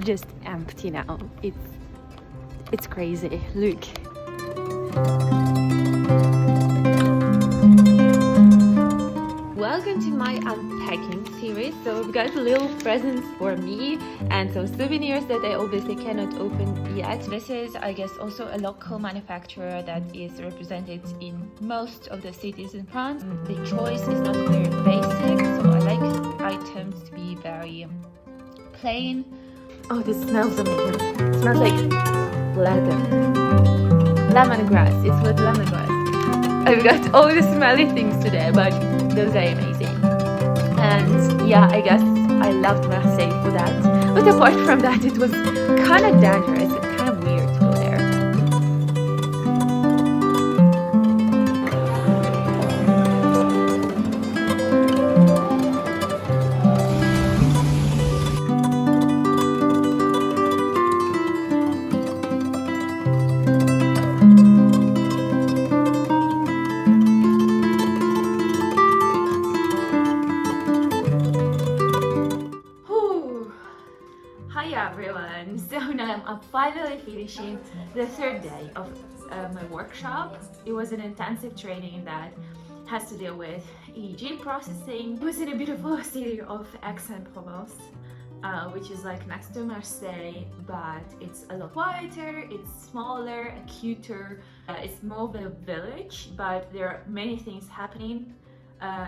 just empty now. It's crazy. Look. Welcome to my unpacking series. So I've got little presents for me and some souvenirs that I obviously cannot open yet. This is, I guess, also a local manufacturer that is represented in most of the cities in France. The choice is not very basic, so I like items to be very plain. Oh, this smells amazing. It smells like leather. Lemongrass. It's with lemongrass. I've got all the smelly things today, but those are amazing. And yeah, I guess I loved Marseille for that. But apart from that, it was kind of dangerous and kind of weird to go there. Hi everyone! So now I'm finally finishing the third day of my workshop. It was an intensive training that has to deal with EEG processing. It was in a beautiful city of Aix-en-Provence, which is like next to Marseille, but it's a lot quieter, it's smaller, cuter. It's more of a village, but there are many things happening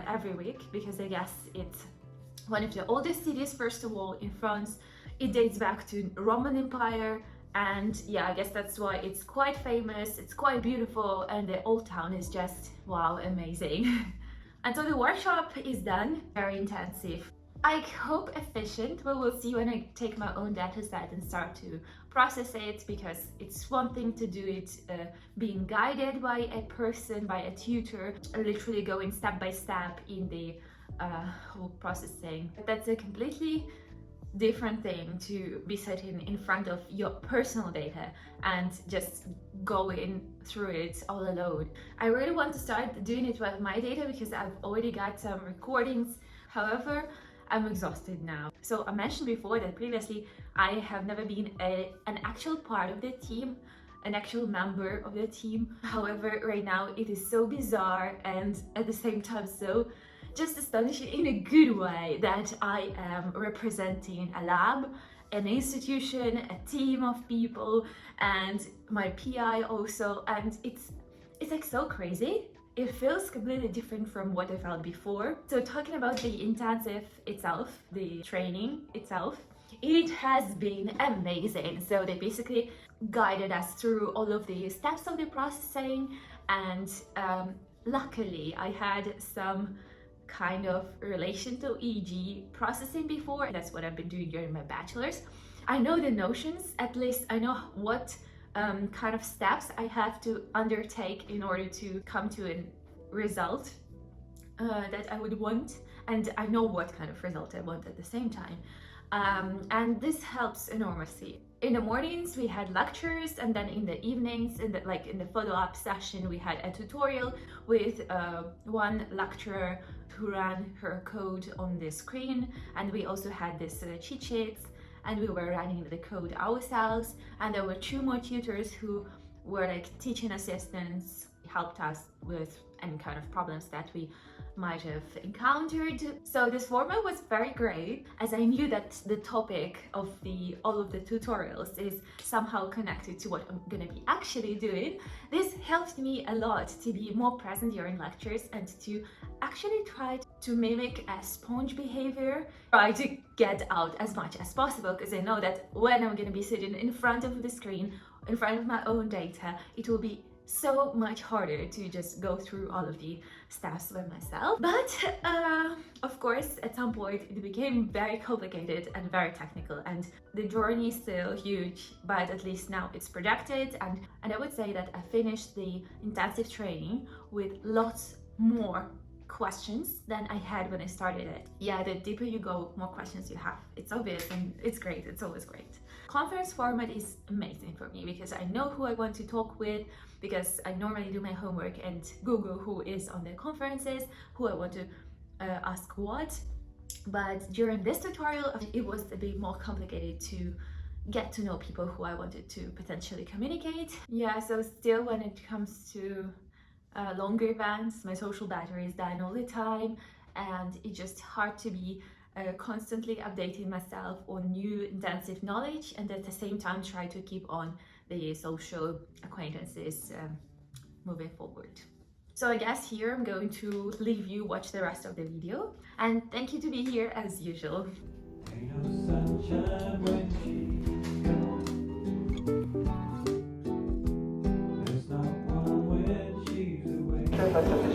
every week because I guess it's one of the oldest cities, first of all, in France. It dates back to Roman Empire, and yeah, I guess that's why it's quite famous, it's quite beautiful, and the old town is just, wow, amazing. And so the workshop is done, very intensive. I hope efficient, but we'll see when I take my own data set and start to process it, because it's one thing to do it being guided by a person, by a tutor, literally going step by step in the whole processing. But that's a completely different thing to be sitting in front of your personal data and just going through it all alone. I really want to start doing it with my data because I've already got some recordings. However, I'm exhausted now. So I mentioned before that previously I have never been an actual part of the team, an actual member of the team. However, right now it is so bizarre and at the same time so just astonishing in a good way that I am representing a lab, an institution, a team of people, and my PI also, and it's like so crazy. It feels completely different from what I felt before. So talking about the intensive itself, the training itself, it has been amazing. So they basically guided us through all of the steps of the processing, and luckily I had some kind of relation to EEG processing before. That's what I've been doing during my bachelor's. I know the notions, at least I know what kind of steps I have to undertake in order to come to a result that I would want, and I know what kind of result I want at the same time. And this helps enormously. In the mornings we had lectures, and then in the evenings, in the follow-up session, we had a tutorial with one lecturer who ran her code on the screen, and we also had this cheat sheets, and we were running the code ourselves. And there were two more tutors who were like teaching assistants, helped us with any kind of problems that we might have encountered. So this format was very great, as I knew that the topic of all of the tutorials is somehow connected to what I'm gonna be actually doing. This helped me a lot to be more present during lectures and to actually try to mimic a sponge behavior, try to get out as much as possible, because I know that when I'm gonna be sitting in front of the screen, in front of my own data, it will be so much harder to just go through all of the steps by myself. But of course, at some point it became very complicated and very technical, and the journey is still huge, but at least now it's projected, and I would say that I finished the intensive training with lots more questions than I had when I started it. Yeah, the deeper you go, more questions you have. It's obvious and it's great, it's always great. Conference format is amazing for me because I know who I want to talk with, because I normally do my homework and Google who is on the conferences, who I want to ask what. But during this tutorial, it was a bit more complicated to get to know people who I wanted to potentially communicate. Yeah, so still when it comes to longer events, my social battery is dying all the time, and it's just hard to be constantly updating myself on new intensive knowledge and at the same time try to keep on the social acquaintances moving forward. So I guess here I'm going to leave you watch the rest of the video, and thank you to be here as usual. Ain't no sunshine when she's gone. There's not one when she's away.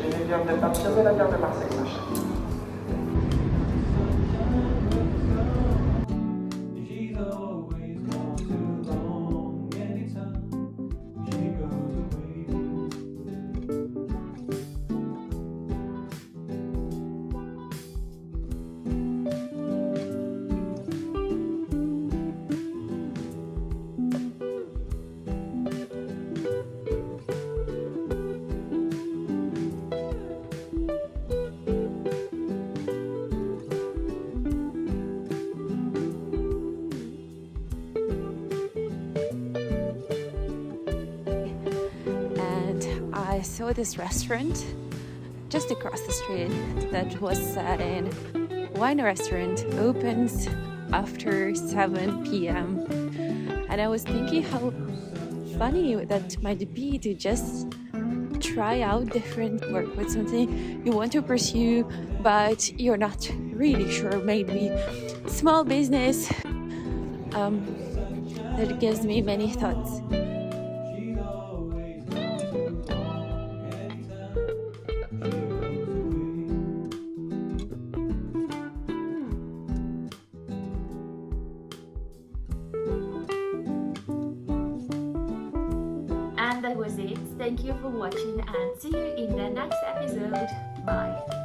Je viens de partir de la gare de Marseille, machin. I saw this restaurant just across the street that was saying wine restaurant opens after 7 p.m. and I was thinking how funny that might be to just try out different work with something you want to pursue but you're not really sure, maybe small business. That gives me many thoughts. And that was it. Thank you for watching and see you in the next episode. Bye.